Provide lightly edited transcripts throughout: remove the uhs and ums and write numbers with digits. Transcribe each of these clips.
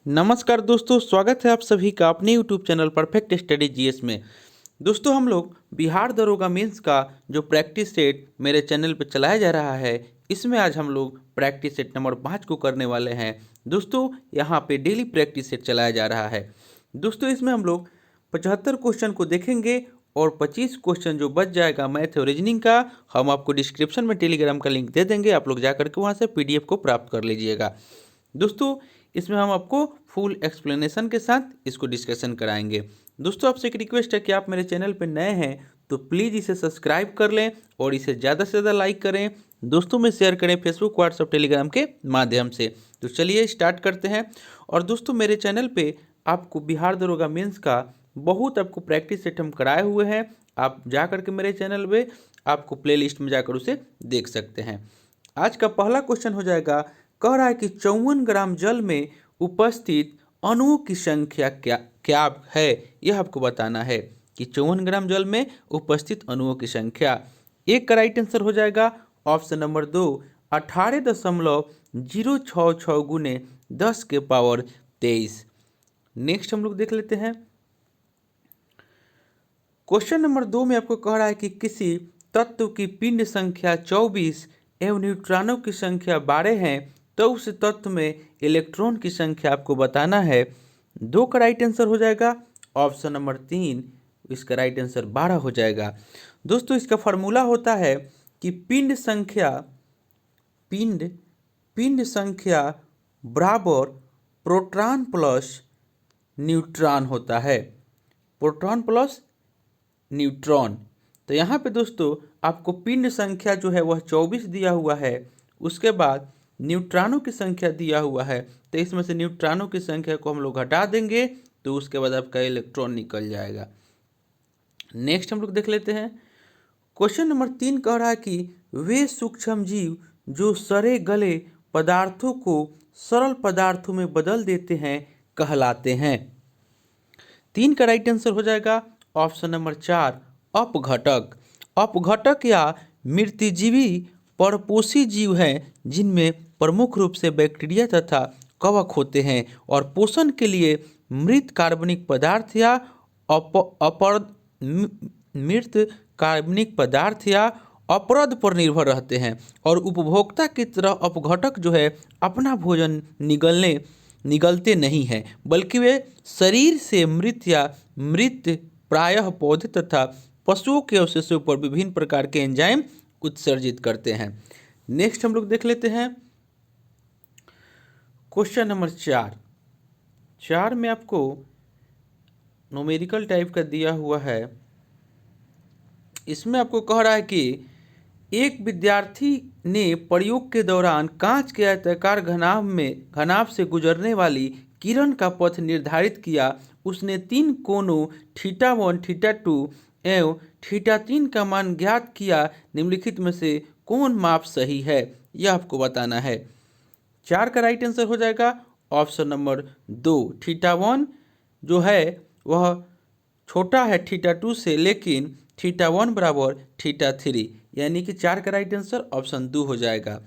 नमस्कार दोस्तों, स्वागत है आप सभी का अपने YouTube channel perfect study GS में। दोस्तों, हम लोग बिहार दरोगा मेंस का जो प्रैक्टिस सेट मेरे चैनल पर चलाया जा रहा है, इसमें आज हम लोग प्रैक्टिस सेट नंबर 5 को करने वाले हैं। दोस्तों, यहाँ पे डेली प्रैक्टिस सेट चलाया जा रहा है। दोस्तों, इसमें हम लोग 75 क्वेश्चन को देखेंगे और 25 क्वेश्चन जो बच जाएगा मैथ और रीजनिंग का, हम आपको डिस्क्रिप्शन में टेलीग्राम का लिंक दे देंगे। आप लोग जा करके वहाँ से पीडीएफ को प्राप्त कर लीजिएगा। दोस्तों, इसमें हम आपको फुल एक्सप्लेनेशन के साथ इसको डिस्कशन कराएंगे। दोस्तों, आपसे एक रिक्वेस्ट है कि आप मेरे चैनल पर नए हैं तो प्लीज़ इसे सब्सक्राइब कर लें और इसे ज़्यादा से ज़्यादा लाइक करें, दोस्तों में शेयर करें फेसबुक, व्हाट्सएप, टेलीग्राम के माध्यम से। तो चलिए स्टार्ट करते हैं। और दोस्तों, मेरे चैनल पे आपको बिहार दरोगा मेंस का बहुत आपको प्रैक्टिस सेट हम कराए हुए हैं। आप जा करके मेरे चैनल पे आपको प्लेलिस्ट में जाकर उसे देख सकते हैं। आज का पहला क्वेश्चन हो जाएगा, कह रहा है कि 54 ग्राम जल में उपस्थित अणुओं की संख्या क्या क्या है। यह आपको बताना है कि 54 ग्राम जल में उपस्थित अणुओं की संख्या। एक का राइट आंसर हो जाएगा ऑप्शन नंबर 2, 18.066 गुने 10 के पावर 23। नेक्स्ट हम लोग देख लेते हैं। क्वेश्चन नंबर 2 में आपको कह रहा है कि किसी तत्व की पिंड संख्या 24 एवं न्यूट्रॉनों की संख्या 12 है, तो उस तत्व में इलेक्ट्रॉन की संख्या आपको बताना है। 2 का राइट आंसर हो जाएगा ऑप्शन नंबर 3, इसका राइट आंसर 12 हो जाएगा। दोस्तों, इसका फॉर्मूला होता है कि पिंड संख्या बराबर प्रोटॉन प्लस न्यूट्रॉन होता है। Proton plus neutron. तो यहाँ पे दोस्तों आपको पिंड संख्या जो है वह 24 दिया हुआ है, उसके बाद न्यूट्रॉनों की संख्या दिया हुआ है। तो इसमें से न्यूट्रॉनों की संख्या को हम लोग हटा देंगे तो उसके बाद आपका इलेक्ट्रॉन निकल जाएगा। नेक्स्ट हम लोग देख लेते हैं। क्वेश्चन नंबर 3 कह रहा है कि वे सूक्ष्म जीव जो सड़े गले पदार्थों को सरल पदार्थों में बदल देते हैं कहलाते हैं। 3 का राइट आंसर हो जाएगा ऑप्शन नंबर 4, अपघटक। अपघटक या मृतजीवी परपोषी जीव हैं जिनमें प्रमुख रूप से बैक्टीरिया तथा कवक होते हैं और पोषण के लिए मृत कार्बनिक पदार्थ या मृत कार्बनिक पदार्थ या अपरद पर निर्भर रहते हैं। और उपभोक्ता की तरह अपघटक जो है अपना भोजन निगलते नहीं हैं, बल्कि वे शरीर से मृत प्रायः पौधे तथा पशुओं के अवशेषों पर विभिन्न प्रकार के एंजाइम उत्सर्जित करते हैं। नेक्स्ट हम लोग देख लेते हैं। क्वेश्चन नंबर 4 में आपको न्यूमेरिकल टाइप का दिया हुआ है। इसमें आपको कह रहा है कि एक विद्यार्थी ने प्रयोग के दौरान कांच के आयताकार घनाभ से गुजरने वाली किरण का पथ निर्धारित किया। उसने 3 कोणों θ1, θ2 एवं θ3 का मान ज्ञात किया। निम्नलिखित में से कौन माप सही है, यह आपको बताना है। 4 का राइट आंसर हो जाएगा ऑप्शन नंबर 2, θ1 जो है वह छोटा है θ2 से, लेकिन θ1 बराबर θ3, यानी कि 4 का राइट आंसर ऑप्शन 2 हो जाएगा।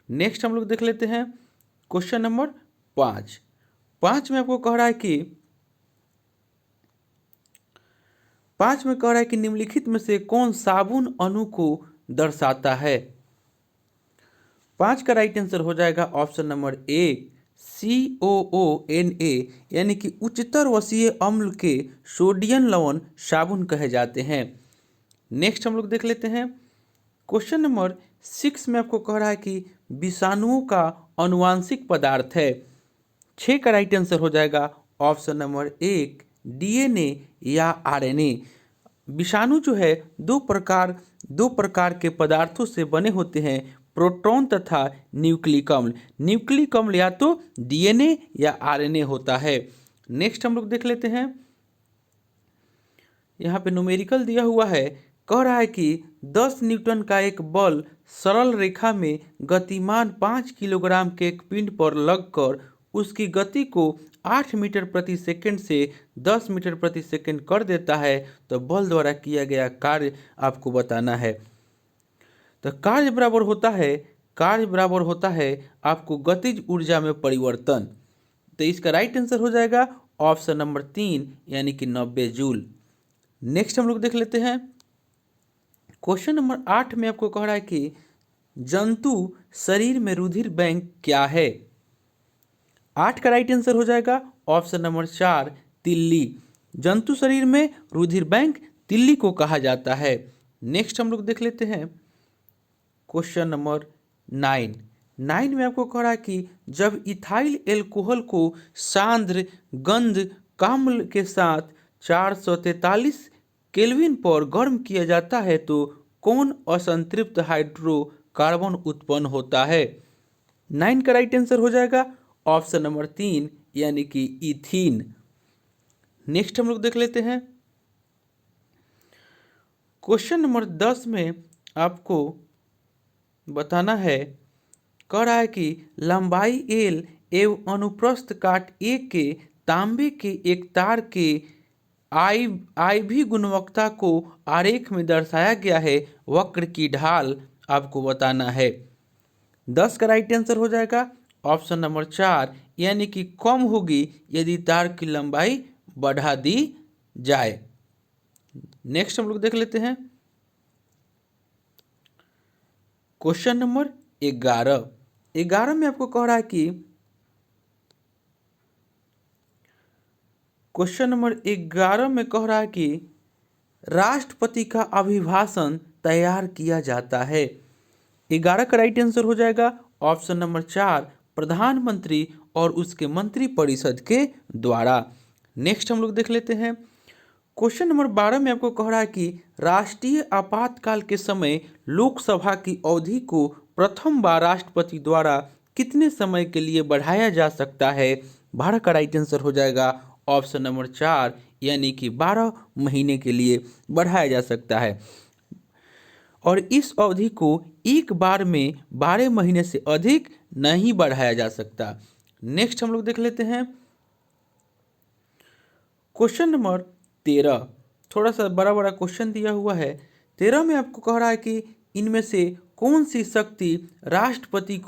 नेक्स्ट हम लोग देख लेते हैं क्वेश्चन नंबर 5 में आपको कह रहा है कि 5 में कह रहा है कि निम्नलिखित में से कौन साबुन अणु को दर्शाता है। 5 का राइट आंसर हो जाएगा ऑप्शन नंबर 1, COONA, यानी कि उच्चतर वसीय अम्ल के सोडियम लवण साबुन कहे जाते हैं। नेक्स्ट हम लोग देख लेते हैं क्वेश्चन नंबर 6 में आपको कह रहा है कि विषाणुओं का आनुवांशिक पदार्थ है। 6 का राइट आंसर हो जाएगा ऑप्शन नंबर 1, DNA या RNA। विषाणु जो है दो प्रकार के पदार्थों से बने होते हैं, प्रोटॉन तथा न्यूक्लिक अम्ल। न्यूक्लिक अम्ल या तो DNA या RNA होता है। नेक्स्ट हम लोग देख लेते हैं। यहाँ पे न्यूमेरिकल दिया हुआ है, कह रहा है कि 10 न्यूटन का एक बल सरल रेखा में गतिमान 5 किलोग्राम के एक पिंड पर लगकर उसकी गति को 8 मीटर प्रति सेकंड से 10 मीटर प्रति सेकंड कर देता है। तो बल द्वारा किया गया कार्य आपको बताना है। तो कार्य बराबर होता है आपको गतिज ऊर्जा में परिवर्तन। तो इसका राइट आंसर हो जाएगा ऑप्शन नंबर 3 यानी कि 90 जूल। नेक्स्ट हम लोग देख लेते हैं क्वेश्चन नंबर 8 में आपको कह रहा है कि जंतु शरीर में रुधिर बैंक क्या है। 8 का राइट आंसर हो जाएगा ऑप्शन नंबर 4 तिल्ली। जंतु शरीर में रुधिर बैंक तिल्ली को कहा जाता है। नेक्स्ट हम लोग देख लेते हैं क्वेश्चन नंबर 9 में आपको कह रहा है कि जब इथाइल एल्कोहल को सांद्र गंध काम्ल के साथ 443 केल्विन पर गर्म किया जाता है तो कौन असंतृप्त हाइड्रोकार्बन उत्पन्न होता है। 9 का राइट आंसर हो जाएगा ऑप्शन नंबर 3 यानी कि इथीन। नेक्स्ट हम लोग देख लेते हैं क्वेश्चन नंबर 10 में आपको बताना है, कह रहा है कि लंबाई एल एवं अनुप्रस्थ काट ए के तांबे के एक तार के आई भी गुणवत्ता को आरेख में दर्शाया गया है, वक्र की ढाल आपको बताना है। 10 का राइट आंसर हो जाएगा ऑप्शन नंबर 4 यानी कि कम होगी यदि तार की लंबाई बढ़ा दी जाए। नेक्स्ट हम लोग देख लेते हैं क्वेश्चन नंबर 11 में आपको कह रहा है कि क्वेश्चन नंबर 11 में कह रहा है कि राष्ट्रपति का अभिभाषण तैयार किया जाता है। 11 का राइट आंसर हो जाएगा ऑप्शन नंबर 4 प्रधानमंत्री और उसके मंत्री परिषद के द्वारा। नेक्स्ट हम लोग देख लेते हैं क्वेश्चन नंबर 12 में आपको कह रहा है कि राष्ट्रीय आपातकाल के समय लोकसभा की अवधि को प्रथम बार राष्ट्रपति द्वारा कितने समय के लिए बढ़ाया जा सकता है। 12 का राइट आंसर हो जाएगा ऑप्शन नंबर 4 यानी कि 12 महीने के लिए बढ़ाया जा सकता है और इस अवधि को एक बार में 12 महीने से अधिक नहीं बढ़ाया जा सकता। नेक्स्ट हम लोग देख लेते हैं क्वेश्चन नंबर 13, थोड़ा सा बड़ा बड़ा क्वेश्चन दिया हुआ है। 13 में आपको कह रहा है कि इनमें से कौन सी शक्ति राष्ट्रपति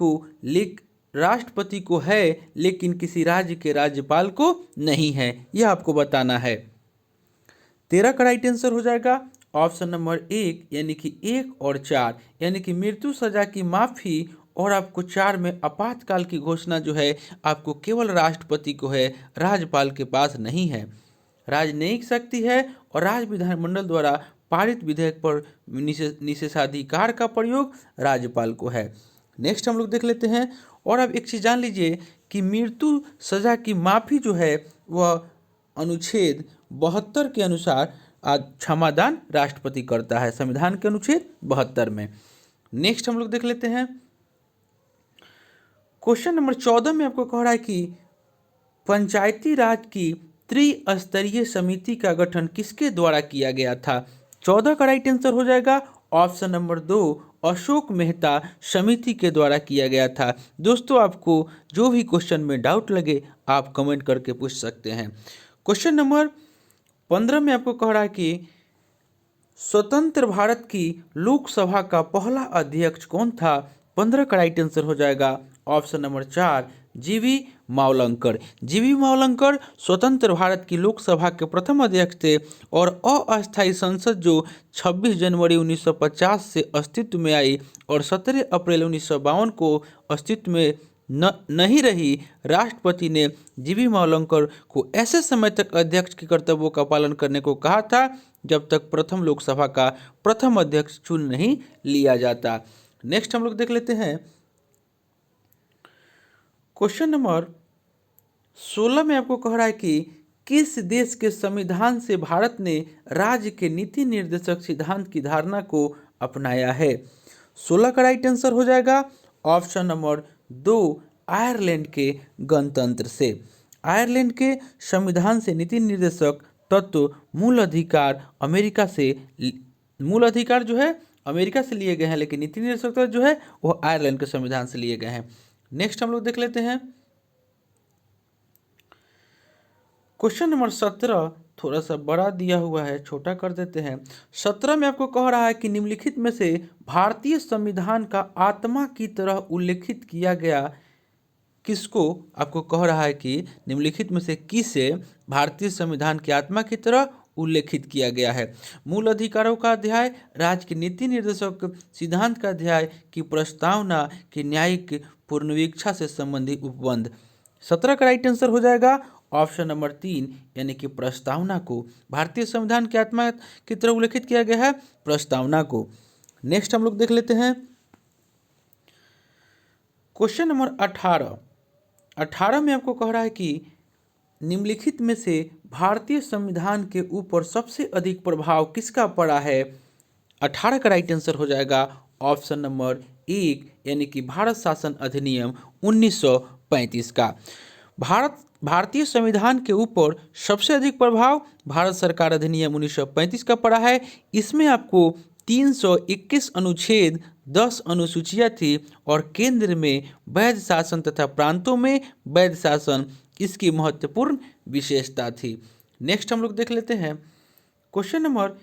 को है लेकिन किसी राज्य के राज्यपाल को नहीं है, यह आपको बताना है। 13 का राइट आंसर हो जाएगा ऑप्शन नंबर 1 यानी कि 1 और 4 यानी कि मृत्यु सजा की माफी और आपको 4 में आपातकाल की घोषणा जो है आपको केवल राष्ट्रपति को है, राज्यपाल के पास नहीं है। राजनयिक शक्ति है और राज्य विधानमंडल द्वारा पारित विधेयक पर निषेधाधिकार का प्रयोग राज्यपाल को है। नेक्स्ट हम लोग देख लेते हैं और अब एक चीज़ जान लीजिए कि मृत्यु सजा की माफ़ी जो है वह अनुच्छेद 72 के अनुसार क्षमादान राष्ट्रपति करता है, संविधान के अनुच्छेद 72 में। नेक्स्ट हम लोग देख लेते हैं क्वेश्चन नंबर 14 में आपको कह रहा है कि पंचायती राज की त्रिस्तरीय समिति का गठन किसके द्वारा किया गया था। 14 का राइट आंसर हो जाएगा ऑप्शन नंबर 2 अशोक मेहता समिति के द्वारा किया गया था। दोस्तों आपको जो भी क्वेश्चन में डाउट लगे आप कमेंट करके पूछ सकते हैं। क्वेश्चन नंबर 15 में आपको कह रहा है कि स्वतंत्र भारत की लोकसभा का पहला अध्यक्ष कौन था। 15 का राइट आंसर हो जाएगा ऑप्शन नंबर 4 जीवी मावलंकर। जीवी मावलंकर स्वतंत्र भारत की लोकसभा के प्रथम अध्यक्ष थे और अस्थायी संसद जो 26 जनवरी 1950 से अस्तित्व में आई और 17 अप्रैल 1952 को अस्तित्व में नहीं रही, राष्ट्रपति ने जीवी मावलंकर को ऐसे समय तक अध्यक्ष के कर्तव्यों का पालन करने को कहा था जब तक प्रथम लोकसभा का प्रथम अध्यक्ष चुन नहीं लिया जाता। नेक्स्ट हम लोग देख लेते हैं क्वेश्चन नंबर 16 में आपको कह रहा है कि किस देश के संविधान से भारत ने राज्य के नीति निर्देशक सिद्धांत की धारणा को अपनाया है। 16 का राइट आंसर हो जाएगा ऑप्शन नंबर 2 आयरलैंड के गणतंत्र से। आयरलैंड के संविधान से नीति निर्देशक तत्व मूल अधिकार जो है अमेरिका से लिए गए हैं, लेकिन नीति निर्देशक तत्व जो है वो आयरलैंड के संविधान से लिए गए हैं। नेक्स्ट हम लोग देख लेते हैं क्वेश्चन नंबर 17, थोड़ा सा बड़ा दिया हुआ है, छोटा कर देते हैं। 17 में आपको कह रहा है कि निम्नलिखित में से भारतीय संविधान का आत्मा की तरह उल्लेखित किया गया किसको आपको कह रहा है कि निम्नलिखित में से किसे भारतीय संविधान की आत्मा की तरह उल्लेखित किया गया है। मूल अधिकारों का अध्याय, राज्य की नीति निर्देशक सिद्धांत का अध्याय की प्रस्तावना की न्यायिक पूर्णवीक्षा से संबंधित उपबंध। 17 का राइट आंसर हो जाएगा ऑप्शन नंबर 3 यानी कि प्रस्तावना को भारतीय संविधान की आत्मा की तरह उल्लेखित किया गया है, प्रस्तावना को। नेक्स्ट हम लोग देख लेते हैं क्वेश्चन नंबर 18 में आपको कह रहा है कि निम्नलिखित में से भारतीय संविधान के ऊपर सबसे अधिक प्रभाव किसका पड़ा है। 18 का राइट आंसर हो जाएगा ऑप्शन नंबर 1 यानी कि भारत शासन अधिनियम 1935 का। भारतीय संविधान के ऊपर सबसे अधिक प्रभाव भारत सरकार अधिनियम 1935 का पड़ा है। इसमें आपको 321 अनुच्छेद, 10 अनुसूचियाँ थी और केंद्र में वैध शासन तथा प्रांतों में वैध शासन इसकी महत्वपूर्ण विशेषता थी। नेक्स्ट हम लोग देख लेते हैं क्वेश्चन नंबर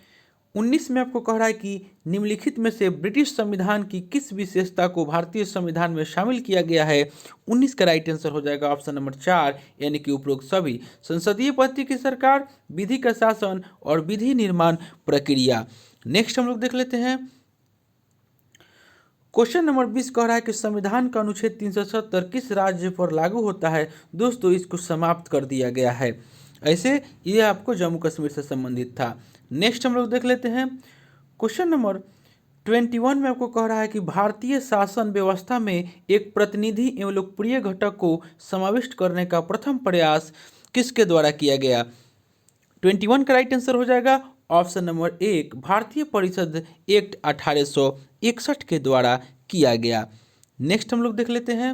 19 में आपको कह रहा है कि निम्नलिखित में से ब्रिटिश संविधान की किस विशेषता को भारतीय संविधान में शामिल किया गया है। 19 का राइट आंसर हो जाएगा ऑप्शन नंबर 4 यानी कि उपरोक्त सभी। संसदीय पद्धति की सरकार, विधि का शासन और विधि निर्माण प्रक्रिया। नेक्स्ट हम लोग देख लेते हैं क्वेश्चन नंबर 20 कह रहा है कि संविधान का अनुच्छेद 370 किस राज्य पर लागू होता है। दोस्तों इसको समाप्त कर दिया गया है, ऐसे ये आपको जम्मू कश्मीर से संबंधित था। नेक्स्ट हम लोग देख लेते हैं क्वेश्चन नंबर 21 में आपको कह रहा है कि भारतीय शासन व्यवस्था में एक प्रतिनिधि एवं लोकप्रिय घटक को समाविष्ट करने का प्रथम प्रयास किसके द्वारा किया गया। 21 का राइट आंसर हो जाएगा ऑप्शन नंबर 1 भारतीय परिषद एक्ट 1861 के द्वारा किया गया। नेक्स्ट हम लोग देख लेते हैं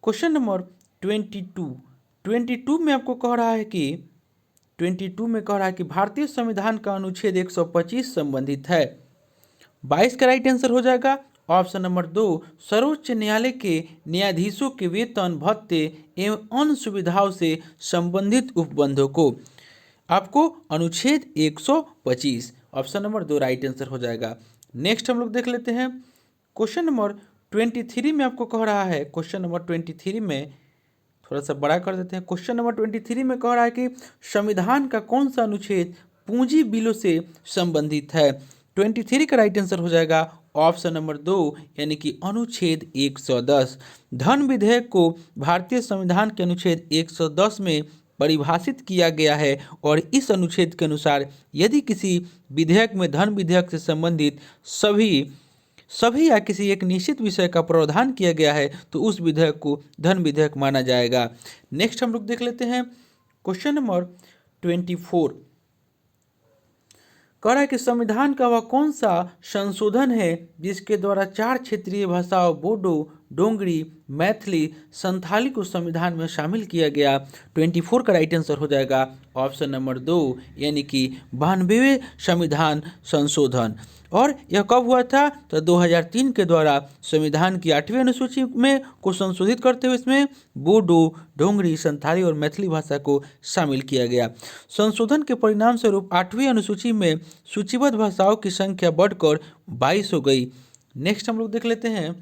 क्वेश्चन नंबर 22 में आपको कह रहा है कि 22 में कह रहा है कि भारतीय संविधान का अनुच्छेद 125 संबंधित है। 22 का राइट आंसर हो जाएगा ऑप्शन नंबर 2 सर्वोच्च न्यायालय के न्यायाधीशों के वेतन, भत्ते एवं अन्य सुविधाओं से संबंधित उपबंधों को। आपको अनुच्छेद 125 ऑप्शन नंबर 2 राइट आंसर हो जाएगा। नेक्स्ट हम लोग देख लेते हैं क्वेश्चन नंबर 23 में आपको कह रहा है, क्वेश्चन नंबर 23 में थोड़ा सा बड़ा कर देते हैं। क्वेश्चन नंबर 23 में कह रहा है कि संविधान का कौन सा अनुच्छेद पूंजी बिलों से संबंधित है। 23 का राइट आंसर हो जाएगा ऑप्शन नंबर 2 यानी कि अनुच्छेद 110। धन विधेयक को भारतीय संविधान के अनुच्छेद 110 में परिभाषित किया गया है और इस अनुच्छेद के अनुसार यदि किसी विधेयक में धन विधेयक से संबंधित सभी या किसी एक निश्चित विषय का प्रावधान किया गया है तो उस विधेयक को धन विधेयक माना जाएगा। नेक्स्ट हम लोग देख लेते हैं क्वेश्चन नंबर 24 कह रहा है कि संविधान का वह कौन सा संशोधन है जिसके द्वारा 4 क्षेत्रीय भाषाओं बोडो, डोंगरी, मैथिली, संथाली को संविधान में शामिल किया गया। 24 का राइट आंसर हो जाएगा ऑप्शन नंबर 2 यानी कि 92वें संविधान संशोधन। और यह कब हुआ था तो 2003 के द्वारा संविधान की 8वीं अनुसूची में को संशोधित करते हुए इसमें बोडो, डोंगरी, संथाली और मैथिली भाषा को शामिल किया गया। संशोधन के परिणाम स्वरूप 8वीं अनुसूची में सूचीबद्ध भाषाओं की संख्या बढ़कर 22 हो गई। नेक्स्ट हम लोग देख लेते हैं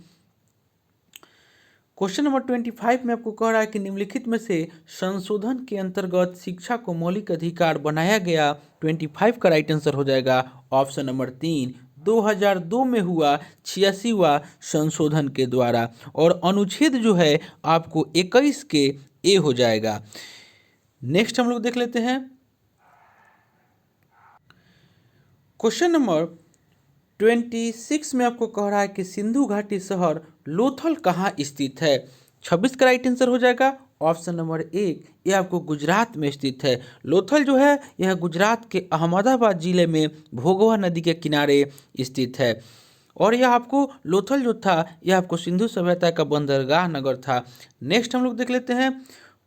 क्वेश्चन नंबर 25 में आपको कह रहा है कि निम्नलिखित में से संशोधन के अंतर्गत शिक्षा को मौलिक अधिकार बनाया गया। 25 का राइट आंसर हो जाएगा ऑप्शन नंबर 3 2002 में हुआ 86वां संशोधन के द्वारा और अनुच्छेद जो है आपको 21 के ए हो जाएगा। नेक्स्ट हम लोग देख लेते हैं क्वेश्चन नंबर 26 में आपको कह रहा है कि सिंधु घाटी शहर लोथल कहाँ स्थित है। 26 का राइट आंसर हो जाएगा ऑप्शन नंबर 1 यह आपको गुजरात में स्थित है। लोथल जो है यह गुजरात के अहमदाबाद जिले में भोगवा नदी के किनारे स्थित है और यह आपको लोथल जो था यह आपको सिंधु सभ्यता का बंदरगाह नगर था। नेक्स्ट हम लोग देख लेते हैं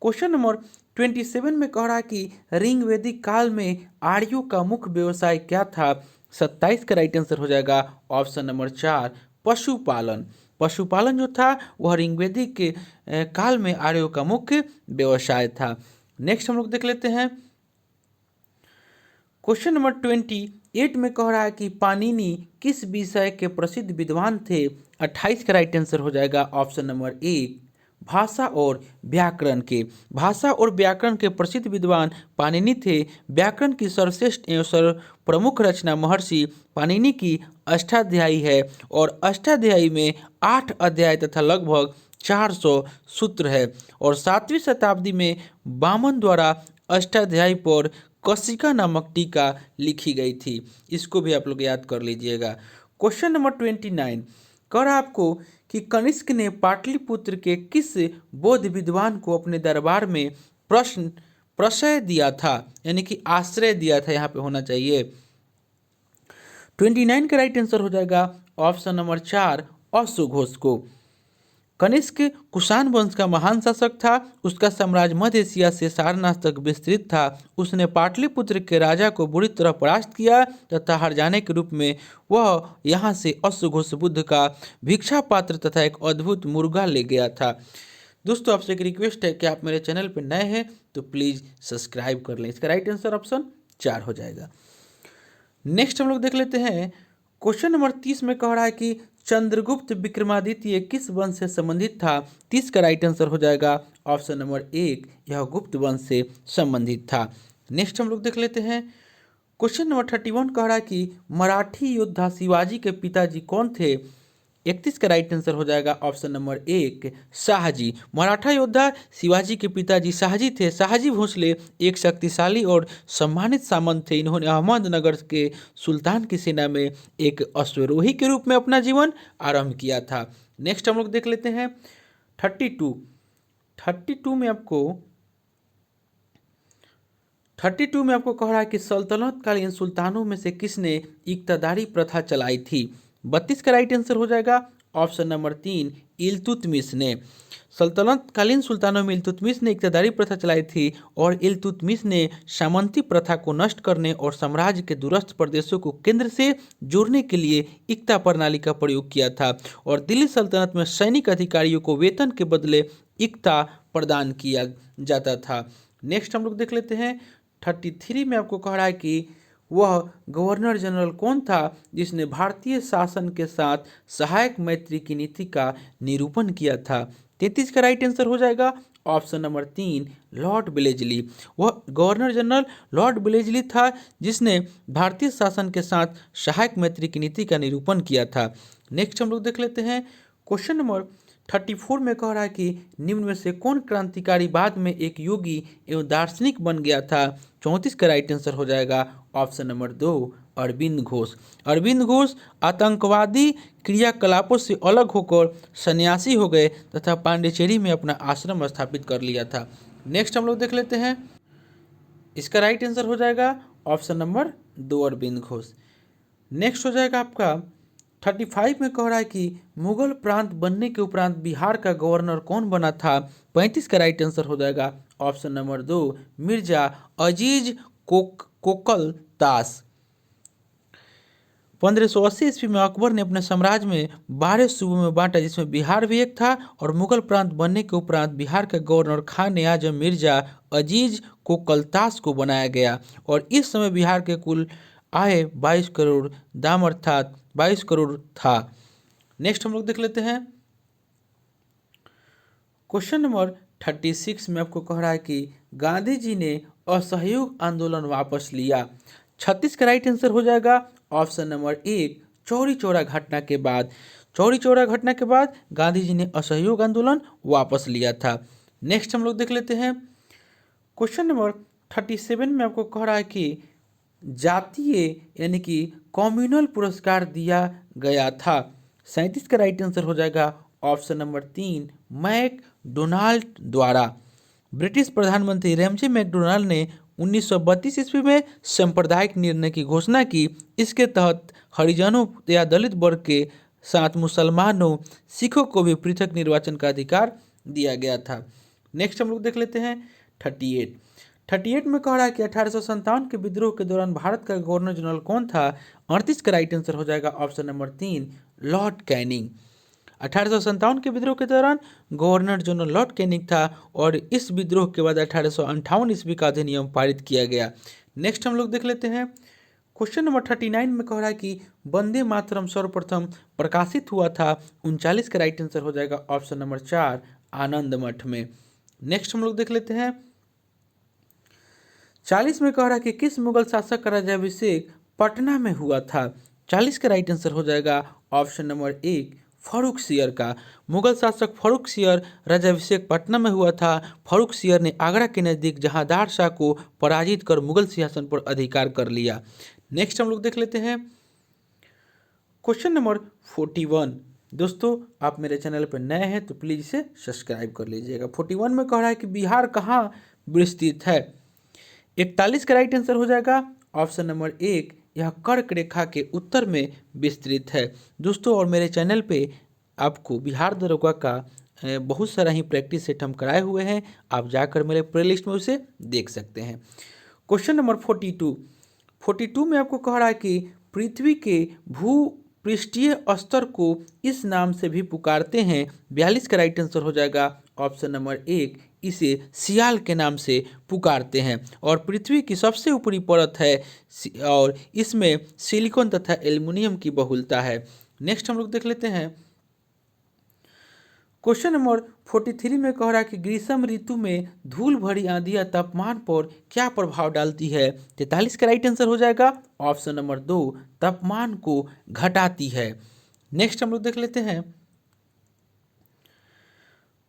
क्वेश्चन नंबर 27 में कह रहा है कि ऋग वैदिक काल में आर्यों का मुख्य व्यवसाय क्या था। 27 का राइट आंसर हो जाएगा ऑप्शन नंबर 4 पशुपालन। पशुपालन जो था वह ऋग्वेदिक के काल में आर्यों का मुख्य व्यवसाय था। नेक्स्ट हम लोग देख लेते हैं क्वेश्चन नंबर 8 में कह रहा है कि पाणिनि किस विषय के प्रसिद्ध विद्वान थे। 28 का राइट आंसर हो जाएगा ऑप्शन नंबर ए, भाषा और व्याकरण के। भाषा और व्याकरण के प्रसिद्ध विद्वान पाणिनि थे। व्याकरण की सर्वश्रेष्ठ एवं सर्व प्रमुख रचना महर्षि पाणिनि की अष्टाध्यायी है और अष्टाध्यायी में 8 अध्याय तथा लगभग 400 सूत्र है और 7वीं शताब्दी में वामन द्वारा अष्टाध्यायी पर कशिका नामक टीका लिखी गई थी। इसको भी आप लोग याद कर लीजिएगा। क्वेश्चन नंबर 29 कर आपको कि कनिष्क ने पाटलिपुत्र के किस बौद्ध विद्वान को अपने दरबार में प्रश्रय दिया था, यानी कि आश्रय दिया था, यहाँ पे होना चाहिए। 29 का राइट आंसर हो जाएगा ऑप्शन नंबर 4, अश्वघोष को। कनिष्क कुषाण वंश का महान शासक था। उसका साम्राज्य मध्य एशिया से सारनाथ तक विस्तृत था। उसने पाटलिपुत्र के राजा को बुरी तरह परास्त किया तथा हरजाने के रूप में वह यहाँ से अश्वघोष बुद्ध का भिक्षा पात्र तथा एक अद्भुत मुर्गा ले गया था। दोस्तों आपसे एक रिक्वेस्ट है कि आप मेरे चैनल पर नए हैं तो प्लीज़ सब्सक्राइब कर लें। इसका राइट आंसर ऑप्शन 4 हो जाएगा। नेक्स्ट हम लोग देख लेते हैं। क्वेश्चन नंबर 30 में कह रहा है कि चंद्रगुप्त विक्रमादित्य किस वंश से संबंधित था। 30 का राइट आंसर हो जाएगा ऑप्शन नंबर 1, यह गुप्त वंश से संबंधित था। नेक्स्ट हम लोग देख लेते हैं। क्वेश्चन नंबर 31 कह रहा है कि मराठी योद्धा शिवाजी के पिताजी कौन थे। 31 का राइट आंसर हो जाएगा ऑप्शन नंबर 1, शाहजी। मराठा योद्धा शिवाजी के पिताजी शाहजी थे। शाहजी भोसले एक शक्तिशाली और सम्मानित सामंत थे। इन्होंने अहमदनगर के सुल्तान की सेना में एक अश्वरोही के रूप में अपना जीवन आरंभ किया था। नेक्स्ट हम लोग देख लेते हैं 32 में आपको कह रहा है कि सल्तनत कालीन सुल्तानों में से किसने इक्तादारी प्रथा चलाई थी। 32 का राइट आंसर हो जाएगा ऑप्शन नंबर 3, इल्तुतमिश ने। सल्तनत कालीन सुल्तानों में इल्तुतमिश ने इक्तादारी प्रथा चलाई थी और इल्तुतमिश ने सामंती प्रथा को नष्ट करने और साम्राज्य के दूरस्थ प्रदेशों को केंद्र से जोड़ने के लिए इक्ता प्रणाली का प्रयोग किया था और दिल्ली सल्तनत में सैनिक अधिकारियों को वेतन के बदले इक्ता प्रदान किया जाता था। नेक्स्ट हम लोग देख लेते हैं 33 में आपको कह रहा है कि वह गवर्नर जनरल कौन था जिसने भारतीय शासन के साथ सहायक मैत्री की नीति का निरूपण किया था। 33 का राइट आंसर हो जाएगा ऑप्शन नंबर 3, लॉर्ड ब्लेजली। वह गवर्नर जनरल लॉर्ड ब्लेजली था जिसने भारतीय शासन के साथ सहायक मैत्री की नीति का निरूपण किया था। नेक्स्ट हम लोग देख लेते हैं। क्वेश्चन नंबर 34 में कह रहा है कि निम्न में से कौन क्रांतिकारी बाद में एक योगी एवं दार्शनिक बन गया था। 34 का राइट आंसर हो जाएगा ऑप्शन नंबर 2, अरविंद घोष। अरविंद घोष आतंकवादी क्रियाकलापों से अलग होकर सन्यासी हो गए तथा पांडिचेरी में अपना आश्रम स्थापित कर लिया था। नेक्स्ट हम लोग देख लेते हैं। इसका राइट आंसर हो जाएगा option number 2, Aurobindo Ghosh. Next हो जाएगा आपका 35 में कह रहा है कि मुगल प्रांत बनने के उपरांत बिहार का गवर्नर कौन बना था। 35 का राइट आंसर हो जाएगा ऑप्शन नंबर 2, मिर्जा अजीज कोकल दास। 1580 ईस्वी में अकबर ने अपने साम्राज्य में 12 सूबों में बांटा जिसमें बिहार भी एक था और मुगल प्रांत बनने के उपरांत बिहार का गवर्नर खान आजम मिर्जा अजीज कोकलतास को बनाया गया और इस समय बिहार के कुल आय 22 करोड़ दाम अर्थात 22 करोड़ था। नेक्स्ट हम लोग देख लेते हैं। क्वेश्चन नंबर 36 में आपको कह रहा है कि गांधी जी ने असहयोग आंदोलन वापस लिया। 36 का राइट आंसर हो जाएगा ऑप्शन नंबर 1, चौरी चौरा घटना के बाद। चौरी चौरा घटना के बाद गांधी जी ने असहयोग आंदोलन वापस लिया था। नेक्स्ट हम लोग देख लेते हैं। क्वेश्चन नंबर 37 में आपको कह रहा है कि जातीय यानी कि कम्युनल पुरस्कार दिया गया था। 37 का राइट आंसर हो जाएगा ऑप्शन नंबर 3, मैकडोनाल्ड द्वारा। ब्रिटिश प्रधानमंत्री रैमजे मैकडोनाल्ड ने 1932 ईस्वी में सांप्रदायिक निर्णय की घोषणा की। इसके तहत हरिजनों या दलित वर्ग के साथ मुसलमानों सिखों को भी पृथक निर्वाचन का अधिकार दिया गया था। नेक्स्ट हम लोग देख लेते हैं 38 में कह रहा है कि 1857 के विद्रोह के दौरान भारत का गवर्नर जनरल कौन था। 38 का राइट आंसर हो जाएगा ऑप्शन नंबर 3, लॉर्ड कैनिंग। 1857 के विद्रोह के दौरान गवर्नर जनरल लॉर्ड कैनिंग था और इस विद्रोह के बाद 1858 ईस्वी का अधिनियम पारित किया गया। नेक्स्ट हम लोग देख लेते हैं। क्वेश्चन नंबर 39 में कह रहा है कि वंदे मातरम सर्वप्रथम प्रकाशित हुआ था 39 का राइट आंसर हो जाएगा ऑप्शन नंबर 4 आनंद मठ में। नेक्स्ट हम लोग देख लेते हैं 40 में कह रहा है कि किस मुगल शासक का राज्याभिषेक पटना में हुआ था। 40 का राइट आंसर हो जाएगा ऑप्शन नंबर 1 फर्रुख सियर का। मुगल शासक फर्रुख सियर राज्याभिषेक पटना में हुआ था। फर्रुख सियर ने आगरा के नज़दीक जहांदार शाह को पराजित कर मुगल सिंहासन पर अधिकार कर लिया। नेक्स्ट हम लोग देख लेते हैं क्वेश्चन नंबर 41। दोस्तों आप मेरे चैनल पर नए हैं तो प्लीज़ इसे सब्सक्राइब कर लीजिएगा। 41 में कह रहा है कि बिहार कहाँ विस्तृत है। 41 का राइट आंसर हो जाएगा ऑप्शन नंबर 1 यह कर्क रेखा के उत्तर में विस्तृत है। दोस्तों और मेरे चैनल पे आपको बिहार दरोगा का बहुत सारा ही प्रैक्टिस सेट हम कराए हुए हैं, आप जाकर मेरे प्लेलिस्ट में उसे देख सकते हैं। क्वेश्चन नंबर 42 में आपको कह रहा है कि पृथ्वी के भूपृष्ठीय स्तर को इस नाम से भी पुकारते हैं। 42 का राइट आंसर हो जाएगा ऑप्शन नंबर 1 इसे सियाल के नाम से पुकारते हैं। और पृथ्वी की सबसे ऊपरी परत है और इसमें सिलिकॉन तथा एल्युमिनियम की बहुलता है। नेक्स्ट हम लोग देख लेते हैं क्वेश्चन नंबर 43 में कह रहा है कि ग्रीष्म ऋतु में धूल भरी आंधियां तापमान पर क्या प्रभाव डालती है। 43 का राइट आंसर हो जाएगा ऑप्शन नंबर 2 तापमान को घटाती है। नेक्स्ट हम लोग देख लेते हैं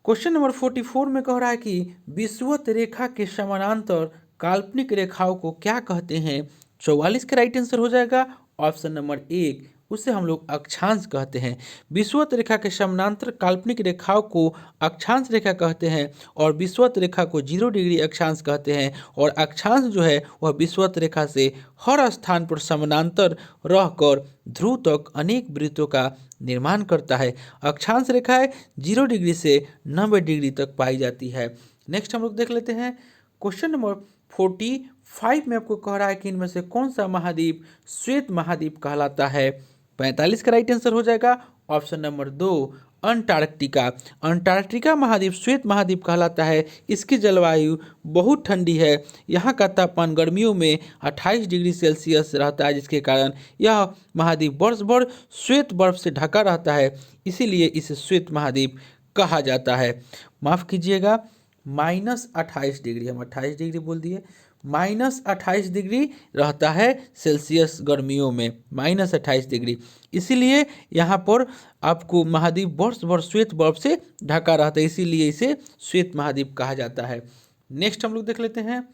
क्वेश्चन नंबर 44 में कह रहा है कि विषुवत रेखा के समानांतर काल्पनिक रेखाओं को क्या कहते हैं। 44 का राइट आंसर हो जाएगा ऑप्शन नंबर 1 उसे हम लोग अक्षांश कहते हैं। विषुवत रेखा के समानांतर काल्पनिक रेखाओं को अक्षांश रेखा कहते हैं और विषुवत रेखा को 0 डिग्री अक्षांश कहते हैं। और अक्षांश जो है वह विषुवत रेखा से हर स्थान पर समानांतर रहकर ध्रुव तक अनेक वृत्तों का निर्माण करता है। अक्षांश रेखाएं 0 डिग्री से 90 डिग्री तक पाई जाती है। नेक्स्ट हम लोग देख लेते हैं क्वेश्चन नंबर 45 में आपको कह रहा है कि इनमें से कौन सा महाद्वीप श्वेत महाद्वीप कहलाता है। 45 का राइट आंसर हो जाएगा ऑप्शन नंबर 2 अंटार्कटिका। अंटार्कटिका महाद्वीप श्वेत महाद्वीप कहलाता है। इसकी जलवायु बहुत ठंडी है। यहाँ का तापमान गर्मियों में 28 डिग्री सेल्सियस रहता है, जिसके कारण यह महाद्वीप वर्ष भर श्वेत बर्फ से ढका रहता है, इसीलिए इसे श्वेत महाद्वीप कहा जाता है। माफ़ कीजिएगा -28 डिग्री, हम 28 डिग्री बोल दिए, -28 डिग्री रहता है सेल्सियस गर्मियों में, -28 डिग्री, इसीलिए यहाँ पर आपको महाद्वीप वर्ष भर श्वेत बर्फ से ढका रहता है, इसीलिए इसे श्वेत महाद्वीप कहा जाता है। नेक्स्ट हम लोग देख लेते हैं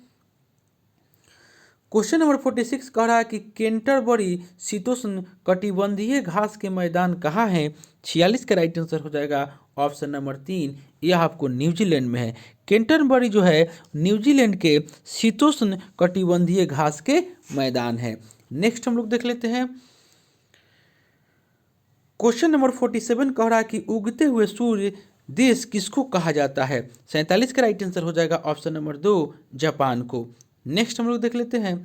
क्वेश्चन नंबर 46 कह रहा है कि कैंटरबरी शीतोष्ण कटिबंधीय घास के मैदान कहाँ हैं। 46 का राइट आंसर हो जाएगा ऑप्शन नंबर 3 यह आपको न्यूजीलैंड में है। कैंटरबरी जो है न्यूजीलैंड के शीतोष्ण कटिबंधीय घास के मैदान है। नेक्स्ट हम लोग देख लेते हैं क्वेश्चन नंबर 47 कह रहा है कि उगते हुए सूर्य देश किसको कहा जाता है। 47 का राइट आंसर हो जाएगा ऑप्शन नंबर 2 जापान को। नेक्स्ट हम लोग देख लेते हैं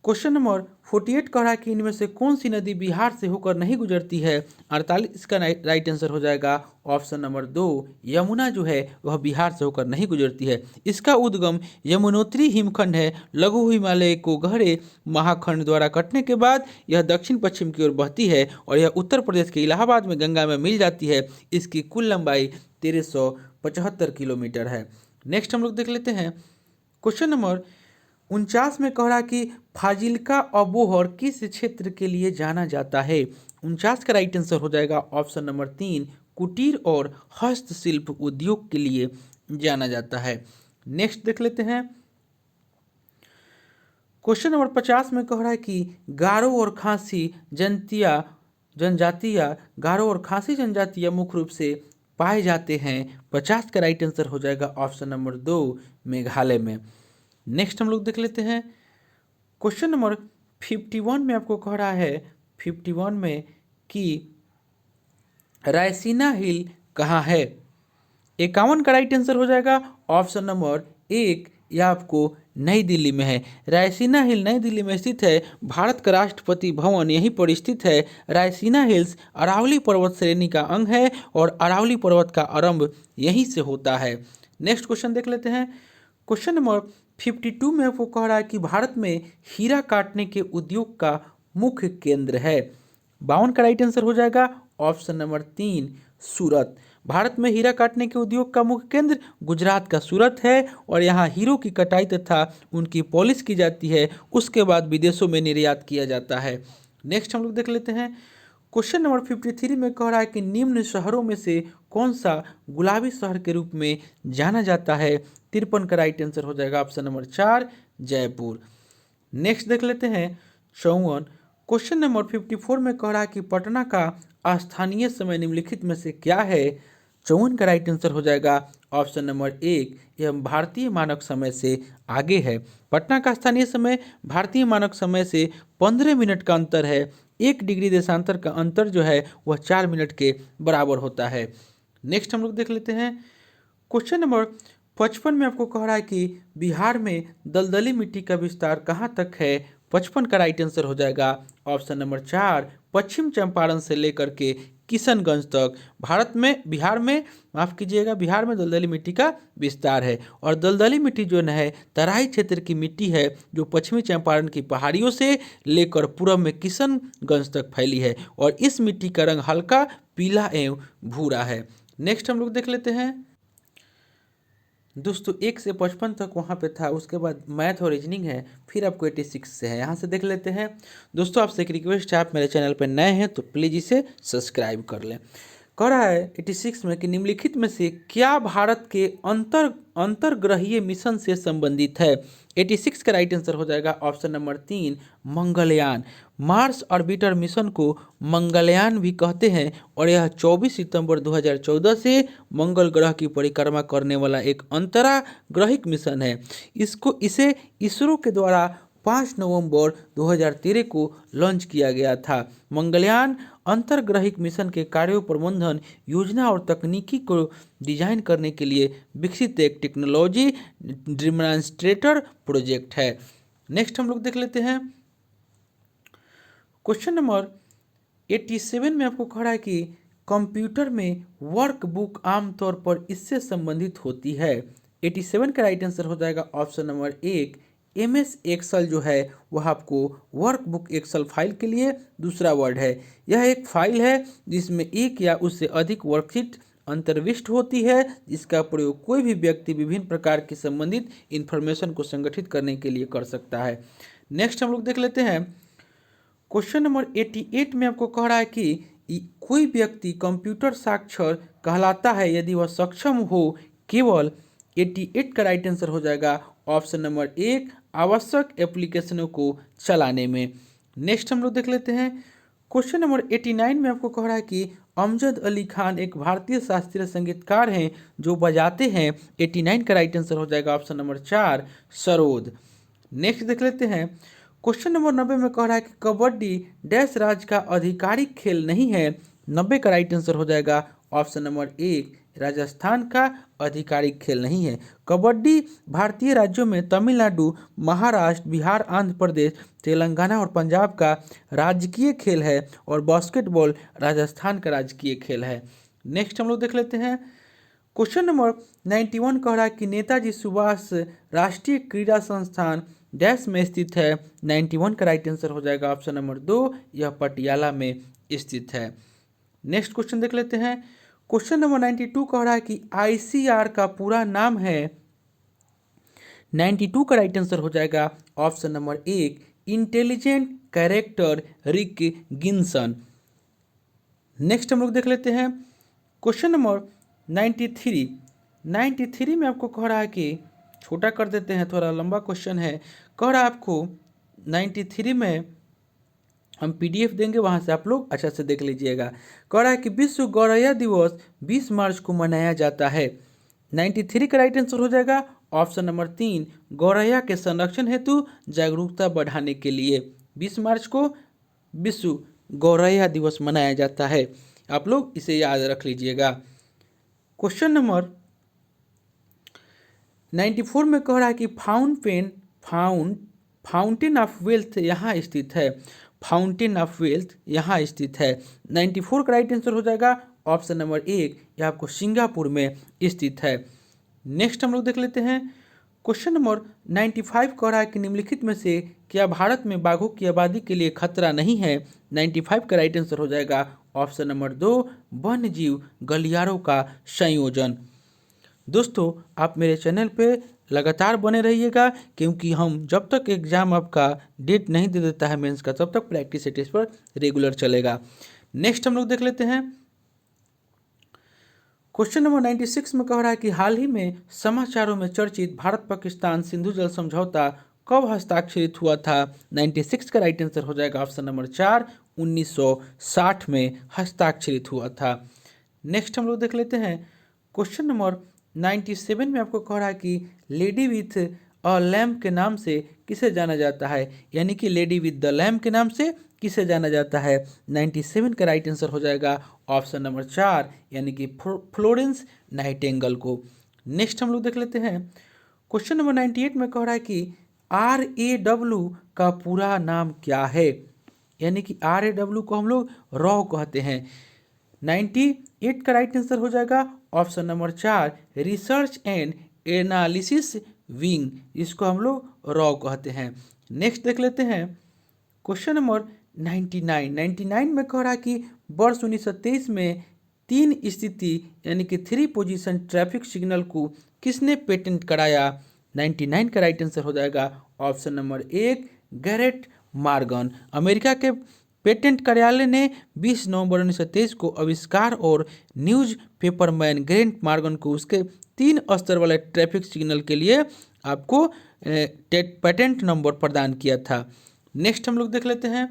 क्वेश्चन नंबर 48 कह रहा है कि इनमें से कौन सी नदी बिहार से होकर नहीं गुजरती है। 48 का राइट आंसर हो जाएगा ऑप्शन नंबर 2 यमुना जो है वह बिहार से होकर नहीं गुजरती है। इसका उद्गम यमुनोत्री हिमखंड है। लघु हिमालय को गहरे महाखंड द्वारा कटने के बाद यह दक्षिण पश्चिम की ओर बहती है और यह उत्तर प्रदेश के इलाहाबाद में गंगा में मिल जाती है। इसकी कुल लंबाई 1375 किलोमीटर है। नेक्स्ट हम लोग देख लेते हैं क्वेश्चन नंबर 49 में कह रहा कि फाजिल्का अबोहर किस क्षेत्र के लिए जाना जाता है। 49 का राइट आंसर हो जाएगा ऑप्शन नंबर 3 कुटीर और हस्तशिल्प उद्योग के लिए जाना जाता है। नेक्स्ट देख लेते हैं क्वेश्चन नंबर 50 में कह रहा है कि गारो और खासी जनजातियां मुख्य रूप से पाए जाते हैं। 50 का राइट आंसर हो जाएगा ऑप्शन नंबर 2 मेघालय में। नेक्स्ट हम लोग देख लेते हैं क्वेश्चन नंबर 51 में आपको कह रहा है 51 में कि रायसीना हिल कहाँ है। 51 का राइट आंसर हो जाएगा ऑप्शन नंबर 1 यह आपको नई दिल्ली में है। रायसीना हिल नई दिल्ली में स्थित है। भारत का राष्ट्रपति भवन यहीं पर स्थित है। रायसीना हिल्स अरावली पर्वत श्रेणी का अंग है और अरावली पर्वत का आरंभ यहीं से होता है। नेक्स्ट क्वेश्चन देख लेते हैं क्वेश्चन नंबर 52 में आपको कह रहा है कि भारत में हीरा काटने के उद्योग का मुख्य केंद्र है। 52 का राइट आंसर हो जाएगा ऑप्शन नंबर 3 सूरत। भारत में हीरा काटने के उद्योग का मुख्य केंद्र गुजरात का सूरत है और यहाँ हीरो की कटाई तथा उनकी पॉलिश की जाती है, उसके बाद विदेशों में निर्यात किया जाता है। नेक्स्ट हम लोग देख लेते हैं। क्वेश्चन नंबर 53 में कह रहा है कि निम्न शहरों में से कौन सा गुलाबी शहर के रूप में जाना जाता है। 53 का राइट आंसर हो जाएगा ऑप्शन नंबर 4 जयपुर। नेक्स्ट देख लेते हैं 54। क्वेश्चन नंबर 54 में कह रहा है कि पटना का स्थानीय समय निम्नलिखित में से क्या है। 54 का राइट आंसर हो जाएगा ऑप्शन नंबर 1, यह भारतीय मानक समय से आगे है। पटना का स्थानीय समय भारतीय मानक समय से 15 मिनट का अंतर है। 1 डिग्री देशांतर का अंतर जो है वह 4 मिनट के बराबर होता है। नेक्स्ट हम लोग देख लेते हैं। क्वेश्चन नंबर 55 में आपको कह रहा है कि बिहार में दलदली मिट्टी का विस्तार कहाँ तक है। 55 का राइट आंसर हो जाएगा ऑप्शन नंबर 4, पश्चिम चंपारण से लेकर के किशनगंज तक। बिहार में माफ़ कीजिएगा, बिहार में दलदली मिट्टी का विस्तार है और दलदली मिट्टी जो है तराई क्षेत्र की मिट्टी है जो पश्चिमी चंपारण की पहाड़ियों से लेकर पूर्व में किशनगंज तक फैली है और इस मिट्टी का रंग हल्का पीला एवं भूरा है। नेक्स्ट हम लोग देख लेते हैं। दोस्तों 1 से 55 तक वहाँ पे था, उसके बाद मैथ और रीजनिंग है, फिर आपको 86 से है। यहाँ से देख लेते हैं। दोस्तों आपसे एक रिक्वेस्ट है, आप मेरे चैनल पर नए हैं तो प्लीज़ इसे सब्सक्राइब कर लें। कह रहा है 86 में कि निम्नलिखित में से क्या भारत के अंतर्ग्रहीय मिशन से संबंधित है। 86 का राइट आंसर हो जाएगा option number 3 Mangalyaan. Mars orbiter mission को मंगलयान भी कहते हैं और यह 24 सितंबर 2014 से मंगल ग्रह की परिक्रमा करने वाला एक अंतराग्रहिक मिशन है। इसे इसरो के द्वारा 5 नवंबर 2013 को लॉन्च किया गया था। मंगलयान अंतर्ग्रहिक मिशन के कार्यों प्रबंधन, योजना और तकनीकी को डिजाइन करने के लिए विकसित एक टेक्नोलॉजी डिमॉन्स्ट्रेटर प्रोजेक्ट है। नेक्स्ट हम लोग देख लेते हैं। क्वेश्चन नंबर 87 में आपको कह रहा है कि कंप्यूटर में वर्कबुक आमतौर पर इससे संबंधित होती है। 87 का राइट आंसर हो जाएगा ऑप्शन नंबर 1 MS एक्सेल जो है वह आपको वर्कबुक एक्सेल फाइल के लिए दूसरा वर्ड है। यह एक फाइल है जिसमें एक या उससे अधिक वर्कशीट अंतर्विष्ट होती है, जिसका प्रयोग कोई भी व्यक्ति विभिन्न प्रकार की संबंधित इन्फॉर्मेशन को संगठित करने के लिए कर सकता है। नेक्स्ट हम लोग देख लेते हैं। क्वेश्चन नंबर 88 में आपको कह रहा है कि कोई व्यक्ति कंप्यूटर साक्षर कहलाता है यदि वह सक्षम हो केवल। 88 का राइट आंसर हो जाएगा ऑप्शन नंबर 1 आवश्यक एप्लीकेशनों को चलाने में। नेक्स्ट हम लोग देख लेते हैं। क्वेश्चन नंबर 89 में आपको कह रहा है कि अमजद अली खान एक भारतीय शास्त्रीय संगीतकार हैं जो बजाते हैं। 89 का राइट आंसर हो जाएगा ऑप्शन नंबर 4 सरोद। नेक्स्ट देख लेते हैं। क्वेश्चन नंबर 90 में कह रहा है कि कबड्डी डैश राज्य का आधिकारिक खेल नहीं है। 90 का राइट आंसर हो जाएगा ऑप्शन नंबर 1 राजस्थान का आधिकारिक खेल नहीं है। कबड्डी भारतीय राज्यों में तमिलनाडु, महाराष्ट्र, बिहार, आंध्र प्रदेश, तेलंगाना और पंजाब का राजकीय खेल है और बास्केटबॉल राजस्थान का राजकीय खेल है। नेक्स्ट हम लोग देख लेते हैं। क्वेश्चन नंबर 91 कह रहा है कि नेताजी सुभाष राष्ट्रीय क्रीड़ा संस्थान डैश में स्थित है। 91 का राइट आंसर हो जाएगा ऑप्शन नंबर 2 यह पटियाला में स्थित है। नेक्स्ट क्वेश्चन देख लेते हैं। क्वेश्चन नंबर 92 कह रहा है कि ICR का पूरा नाम है। 92 का राइट आंसर हो जाएगा option number 1 intelligent character recognition. Next हम लोग देख लेते हैं। क्वेश्चन नंबर 93 में आपको कह रहा है कि छोटा कर देते हैं, थोड़ा लंबा क्वेश्चन है। कह रहा है आपको 93 में हम PDF देंगे, वहाँ से आप लोग अच्छा से देख लीजिएगा। कह रहा है कि विश्व गौरैया दिवस 20 मार्च को मनाया जाता है। 93 का राइट आंसर हो जाएगा ऑप्शन नंबर 3 गौरैया के संरक्षण हेतु जागरूकता बढ़ाने के लिए 20 मार्च को विश्व गौरैया दिवस मनाया जाता है। आप लोग इसे याद रख लीजिएगा। क्वेश्चन नंबर 94 में कह रहा है कि फाउंटेन ऑफ वेल्थ यहाँ स्थित है। फाउंटेन ऑफ वेल्थ यहाँ स्थित है। 94 का राइट आंसर हो जाएगा ऑप्शन नंबर 1 यह आपको सिंगापुर में स्थित है। नेक्स्ट हम लोग देख लेते हैं। क्वेश्चन नंबर 95 कह रहा है कि निम्नलिखित में से क्या भारत में बाघों की आबादी के लिए खतरा नहीं है। 95 का राइट आंसर हो जाएगा ऑप्शन नंबर 2, वन्य जीव गलियारों का संयोजन। दोस्तों आप मेरे चैनल पे लगातार बने रहिएगा, क्योंकि हम जब तक एग्ज़ाम आपका डेट नहीं दे देता है मेंस का, तब तक प्रैक्टिस सेट इस पर रेगुलर चलेगा। नेक्स्ट हम लोग देख लेते हैं। क्वेश्चन नंबर 96 में कह रहा है कि हाल ही में समाचारों में चर्चित भारत पाकिस्तान सिंधु जल समझौता कब हस्ताक्षरित हुआ था। 96 का राइट आंसर हो जाएगा ऑप्शन नंबर 4, 1960 में हस्ताक्षरित हुआ था। नेक्स्ट हम लोग देख लेते हैं। क्वेश्चन नंबर 97 में आपको कह रहा है कि लेडी विथ अ लैम्प के नाम से किसे जाना जाता है, यानी कि लेडी विथ द लैम्प के नाम से किसे जाना जाता है। 97 का राइट आंसर हो जाएगा ऑप्शन नंबर 4, यानी कि फ्लोरेंस नाइटिंगेल को। नेक्स्ट हम लोग देख लेते हैं। क्वेश्चन नंबर 98 में कह रहा है कि RAW का पूरा नाम क्या है, यानी कि RAW को हम लोग रॉ कहते हैं। 98 का राइट आंसर हो जाएगा option number 4, research and analysis wing, इसको हम लोग रॉ कहते हैं। नेक्स्ट देख लेते हैं। क्वेश्चन नंबर 99 में कह रहा है कि वर्ष 1923 में 3 स्थिति यानी कि 3 पोजीशन ट्रैफिक सिग्नल को किसने पेटेंट कराया। 99 का राइट आंसर हो जाएगा option number 1, Garrett Morgan. America के पेटेंट कार्यालय ने 20 नवंबर 1923 को आविष्कार और न्यूज पेपरमैन ग्रेंट मॉर्गन को उसके 3 स्तर वाले ट्रैफिक सिग्नल के लिए आपको पेटेंट नंबर प्रदान किया था। नेक्स्ट हम लोग देख लेते हैं।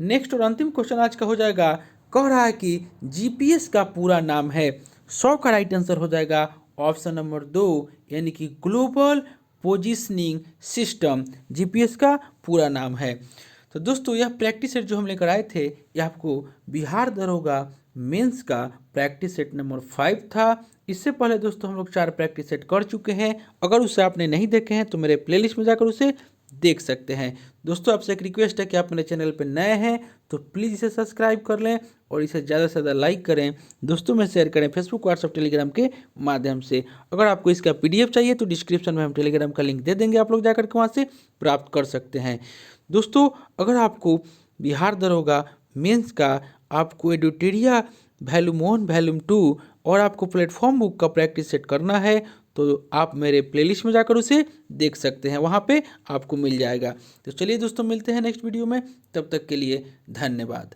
नेक्स्ट और अंतिम क्वेश्चन आज का हो जाएगा, कह रहा है कि जीपीएस का पूरा नाम है। 100 का राइट आंसर हो जाएगा ऑप्शन नंबर 2, यानी कि ग्लोबल पोजिशनिंग सिस्टम, जीपीएस का पूरा नाम है। तो दोस्तों यह प्रैक्टिस सेट जो हम लेकर आए थे, यह आपको बिहार दरोगा मेंस का प्रैक्टिस सेट नंबर 5 था। इससे पहले दोस्तों हम लोग 4 प्रैक्टिस सेट कर चुके हैं। अगर उसे आपने नहीं देखे हैं तो मेरे प्लेलिस्ट में जाकर उसे देख सकते हैं। दोस्तों आपसे एक रिक्वेस्ट है कि आप मेरे चैनल पर नए हैं तो प्लीज़ इसे सब्सक्राइब कर लें और इसे ज़्यादा से ज़्यादा लाइक करें, दोस्तों में शेयर करें फेसबुक, व्हाट्सएप, टेलीग्राम के माध्यम से। अगर आपको इसका PDF चाहिए तो डिस्क्रिप्शन में हम टेलीग्राम का लिंक दे देंगे, आप लोग जाकर के वहाँ से प्राप्त कर सकते हैं। दोस्तों अगर आपको बिहार दरोगा मेंस का, आपको एडिटोरिया वॉल्यूम 1 वॉल्यूम 2 और आपको प्लेटफॉर्म बुक का प्रैक्टिस सेट करना है तो आप मेरे प्लेलिस्ट में जाकर उसे देख सकते हैं, वहाँ पे आपको मिल जाएगा। तो चलिए दोस्तों मिलते हैं नेक्स्ट वीडियो में, तब तक के लिए धन्यवाद।